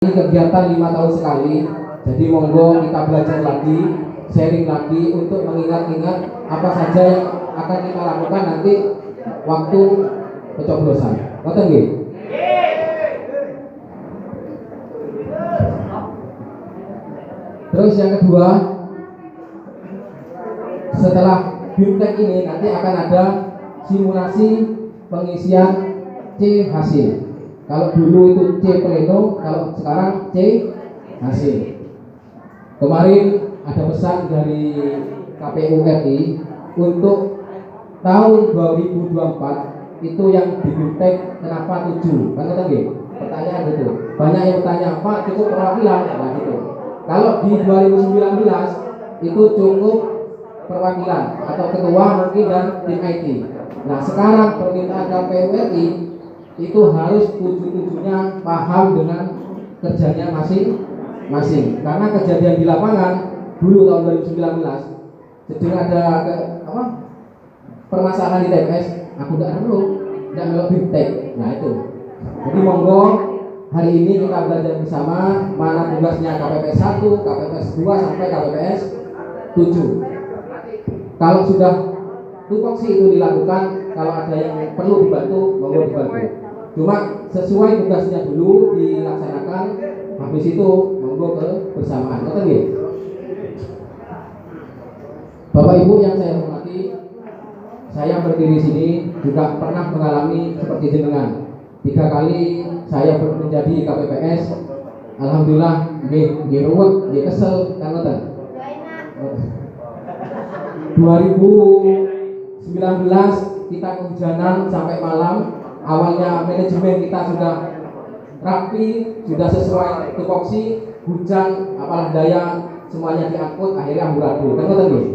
Ini kegiatan 5 tahun sekali, jadi monggo kita belajar lagi, sharing lagi untuk mengingat-ingat apa saja yang akan kita lakukan nanti waktu pencoblosan. Ngoten nggih? Terus yang kedua, setelah BIMTEK ini nanti akan ada simulasi pengisian C hasil. Kalau dulu itu C pleno, kalau sekarang C hasil. Kemarin ada pesan dari KPU RI untuk tahun 2024 itu yang di BIMTEK kenapa 7? Kan kita nggih? Pertanyaan gitu. Banyak yang bertanya, Pak cukup perwakilan? Nah gitu. Kalau di 2019 itu cukup perwakilan atau ketua mungkin dan tim IT. Nah sekarang permintaan KPU RI itu harus 7-7-nya paham dengan kerjanya masing-masing. Karena kejadian di lapangan dulu tahun 2019 sedang ada permasalahan di TPS, aku tidak melok BIMTEK. Nah itu. Jadi monggo hari ini kita belajar bersama mana tugasnya KPPS 1, KPPS 2 sampai KPPS 7. Kalau sudah tupoksi itu dilakukan, kalau ada yang perlu dibantu, monggo dibantu. Cuma sesuai tugasnya dulu dilaksanakan, habis itu monggo kebersamaan. Betul nggih? Bapak Ibu yang saya hormati, saya berdiri sini juga pernah mengalami seperti jenengan. 3 kali saya menjadi KPPS. Alhamdulillah nggih ruwet, nggih kesel kan ngoten. 2019 kita kehujanan sampai malam. Awalnya manajemen kita sudah rapi, sudah sesuai tupoksi, hujan apalah daya semuanya diangkut, akhirnya amburadul. Kan ngoten nggih?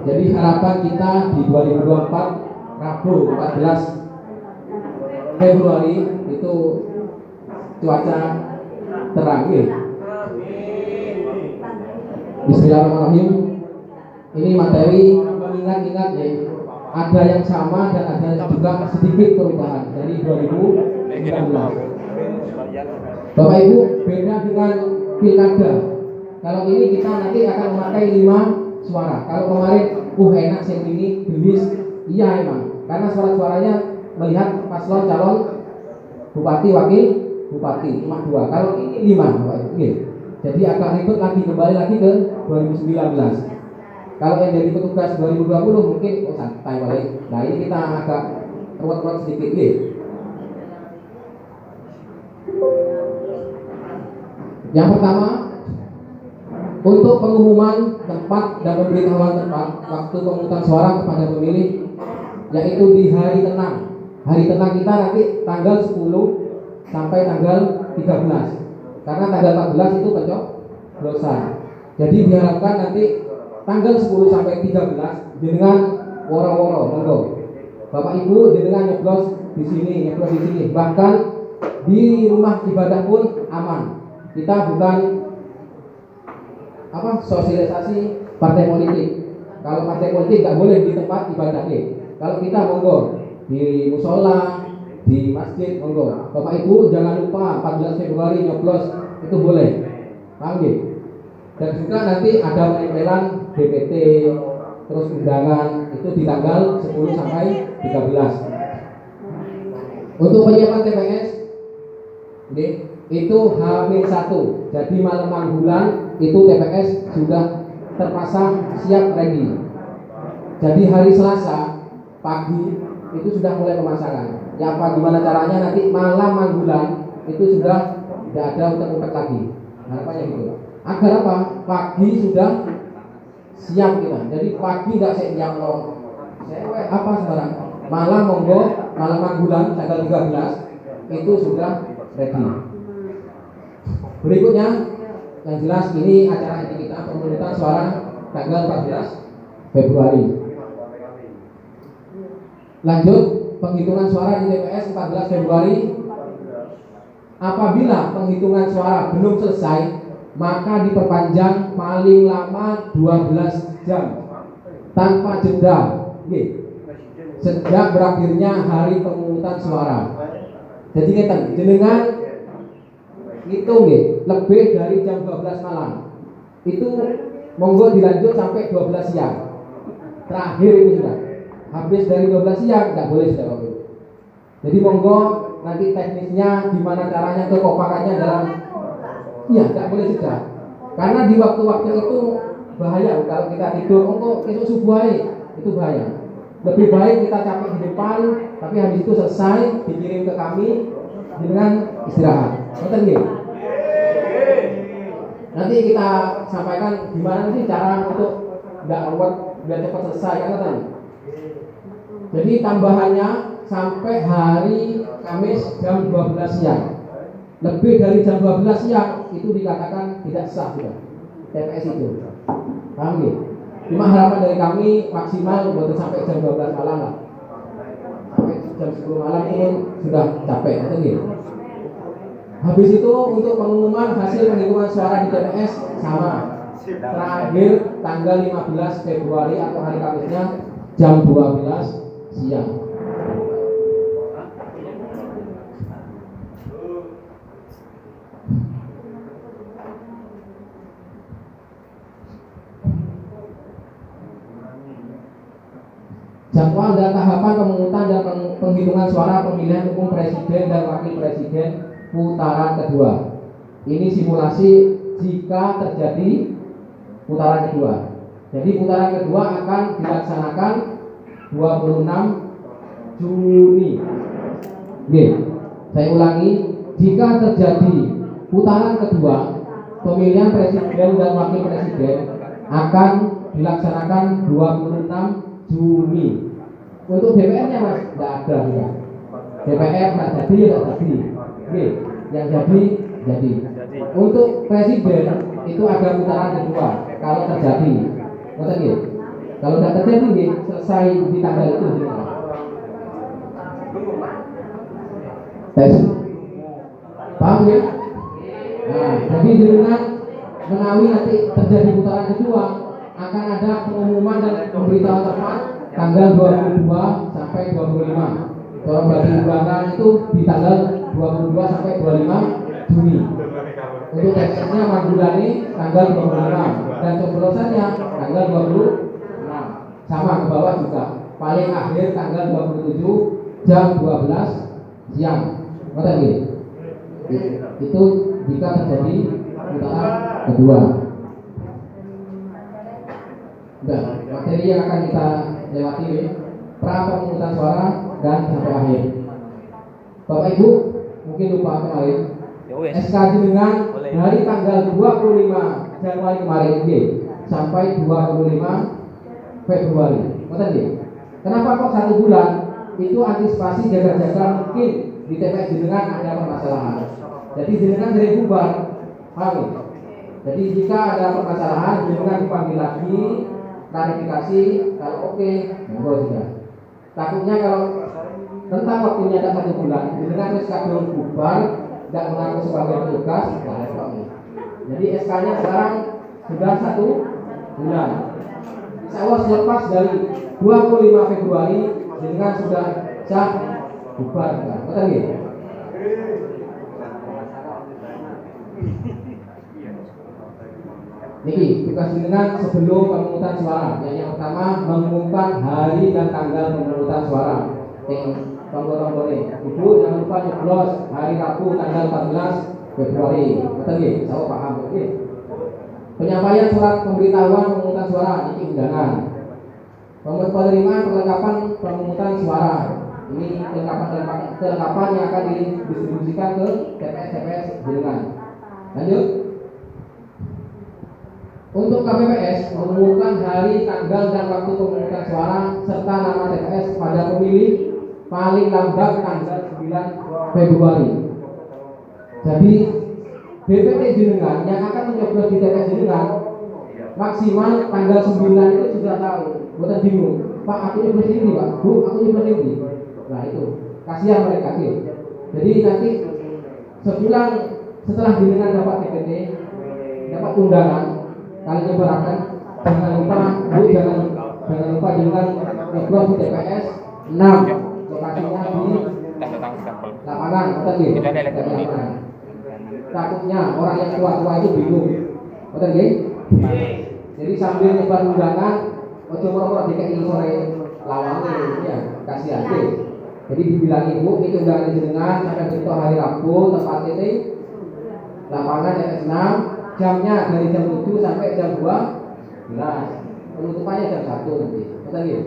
Jadi harapan kita di 2024 Rabu 14 Februari itu cuaca terang ya. Bismillahirrahmanirrahim. Ini materi mengingat-ingat ya. Ada yang sama dan ada juga sedikit perubahan dari 2019. Bapak Ibu, beda dengan pilkada. Kalau ini kita nanti akan memakai 5 suara. Kalau kemarin enak sih ini gelis, iya emang. Karena suara-suaranya melihat paslon calon bupati wakil bupati cuma 2. Kalau ini 5, Bapak Ibu. Jadi agak ribet lagi, kembali lagi ke 2019. Kalau yang jadi petugas 2020 mungkin santai balik. Nah ini kita agak ruwet-ruwet sedikit nih. Yang pertama, untuk pengumuman tempat dan pemberitahuan tempat waktu pemungutan suara kepada pemilih, yaitu di hari tenang. Hari tenang kita nanti tanggal 10 sampai tanggal 13. Karena tanggal 14 itu pencoblosan. Jadi diharapkan nanti tanggal 10 sampai 13 dengan woro-woro monggo. Bapak Ibu dengan nyoblos di sini. Bahkan di rumah ibadah pun aman. Kita bukan sosialisasi partai politik. Kalau partai politik nggak boleh di tempat ibadah nih. Kalau kita monggo di musola, di masjid monggo. Bapak Ibu jangan lupa 14 Februari nyoblos itu boleh. Paham nggih? Dan juga nanti ada penempelan DPT terus undangan itu di tanggal 10 sampai 13. Untuk penyiapan TPS itu H-1. Jadi malam bulan itu TPS sudah terpasang siap ready. Jadi hari Selasa pagi itu sudah mulai pemasangan. Ya apa gimana caranya nanti malam bulan itu sudah tidak ada utek-utek lagi. Harapannya gitu. Agar apa? Pagi sudah siap kita. Jadi pagi nggak siang cewek apa sekarang. Malam monggo, malam bulan tanggal 13 itu sudah ready. Berikutnya yang jelas ini acara ini kita pemungutan suara tanggal 14 Februari. Lanjut penghitungan suara di TPS 14 Februari. Apabila penghitungan suara belum selesai, maka diperpanjang paling lama 12 jam tanpa jeda sejak berakhirnya hari pemungutan suara. Jadi jenengan ngitung nggih, lebih dari jam 12 malam. Itu monggo dilanjut sampai 12 siang. Terakhir itu sudah. Habis dari 12 siang nggak boleh sudah Bapak Ibu. Jadi monggo nanti teknisnya gimana caranya kekompakannya dalam nggak boleh sudah. Karena di waktu-waktu itu bahaya kalau kita tidur, besok subuh hari itu bahaya. Lebih baik kita capek di depan, tapi habis itu selesai dikirim ke kami dengan istirahat. Betul nggih? Nanti kita sampaikan gimana sih cara untuk nggak ruwet biar cepat selesai kan tadi. Jadi tambahannya sampai hari Kamis jam 12 siang. Lebih dari jam 12 siang itu dikatakan tidak sah sudah TPS itu. Paham nggih? Cuma harapan dari kami maksimal buat sampai jam 12 malam lah. Sampai jam 10 malam ini sudah capek, betul nggih? Habis itu untuk pengumuman hasil penghitungan suara di TPS sama. Terakhir tanggal 15 Februari atau hari Kamisnya jam 12 siang. Jadwal dan tahapan pemungutan dan penghitungan suara pemilihan umum presiden dan wakil presiden putaran kedua. Ini simulasi jika terjadi putaran kedua. Jadi putaran kedua akan dilaksanakan 26 Juni. Oke, saya ulangi, jika terjadi putaran kedua pemilihan presiden dan wakil presiden akan dilaksanakan 26 Juni. Untuk DPR-nya Mas, tidak ada ya. DPR nggak jadi ya nggak jadi. Oke, yang jadi. Untuk presiden itu ada putaran kedua kalau terjadi. Betul ya? Kalau tidak terjadi nih, selesai di tanggal itu. Tes. Paham ya? Nah, jadi dengan menawi nanti terjadi putaran kedua akan ada pengumuman dan pemberitahuan tepat tanggal 22 sampai 25. Kalau bagi undangan itu di tanggal 22 sampai 25 Juni. Untuk teksnya Manggulani tanggal 25 dan coblosannya tanggal 26. Sama ke bawah juga. Paling akhir tanggal 27 jam 12 siang. Betul nggih? Itu jika terjadi putaran kedua. Nah, materi yang akan kita lewati ini pra pemungutan suara dan sampai akhir. Bapak Ibu mungkin lupa kemarin SK jenengan dari tanggal 25 Januari kemarin sampai 25 Februari. Betul nggih? Kenapa kok 1 bulan? Itu antisipasi jaga-jaga mungkin di TPS jenengan ada permasalahan. Jadi jenengan dari bubar, paham? Jadi jika ada permasalahan jenengan dipanggil lagi, klarifikasi, kalau oke, monggo sudah. Takutnya kalau tentang waktunya ada 1 bulan, jenengan terus kadung bubar, tidak mengaku sebagai petugas, tidak repot. Jadi SK-nya sekarang sudah 1 bulan. Insya Allah selepas dari 25 Februari jenengan sudah sah bubar, betul nggih? Niki tugas jenengan sebelum pemungutan suara. Yang pertama mengumumkan hari dan tanggal pemungutan suara. Tombol-tombol ini. Ibu jangan lupa nyoblos hari Rabu tanggal 14 Februari. Betul nggih? Saya paham nggih. Penyampaian surat pemberitahuan pemungutan suara ini undangan. Penerimaan perlengkapan pemungutan suara. Ini kelengkapan yang akan didistribusikan ke TPS jenengan. Lanjut. Untuk KPPS mengumumkan hari, tanggal, dan waktu pemungutan suara serta nama TPS pada pemilih paling lambat tanggal 9 Februari. Jadi DPT jenengan yang akan mencoblos di TPS jenengan maksimal tanggal 9 itu sudah tahu. Bukan bingung, Pak aku nyoblos ini Pak, Bu aku nyoblos ini. Nah itu kasihan mereka gitu. Jadi nanti sebulan setelah jenengan dapat DPT, dapat undangan, kalian nyebarkan, jangan lupa Bu jangan lupa jenengan nyoblos di TPS 6 lokasinya di lapangan, betul nggih? takutnya orang yang tua-tua itu bingung. Betul nggih? Jadi sambil nyebar undangan, ojo moro-moro DKI sore lawange ya, kasihan nggih. Jadi dibilang ibu ini undangan jenengan sampai besok hari Rabu tempat titik lapangan RS6, jamnya dari jam 7 sampai jam 12. Penutupannya jam 1 nanti. Betul nggih?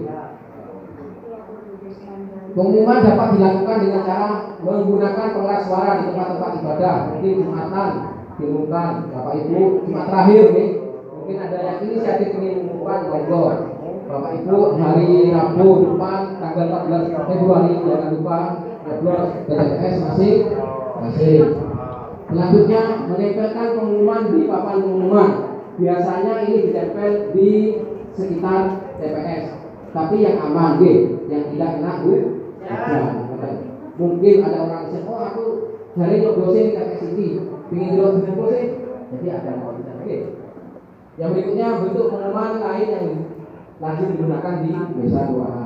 Pengumuman dapat dilakukan dengan cara menggunakan pengeras suara di tempat-tempat ibadah, mungkin Jumatan diumumkan, Bapak Ibu, Jumat terakhir nih. Mungkin ada yang inisiatif ingin mengumumkan, monggo. Bapak Ibu hari Rabu depan tanggal 14 Februari jangan lupa nyoblos ke TPS masing-masing. Selanjutnya menempelkan pengumuman di papan pengumuman. Biasanya ini ditempel di sekitar TPS. Tapi yang aman, yang tidak kena mungkin ada orang yang oh aku hari nyoblosin TPS ini, ingin nyoblosin, jadi ada yang berikutnya bentuk pengumuman lain yang lazim digunakan di desa kelurahan.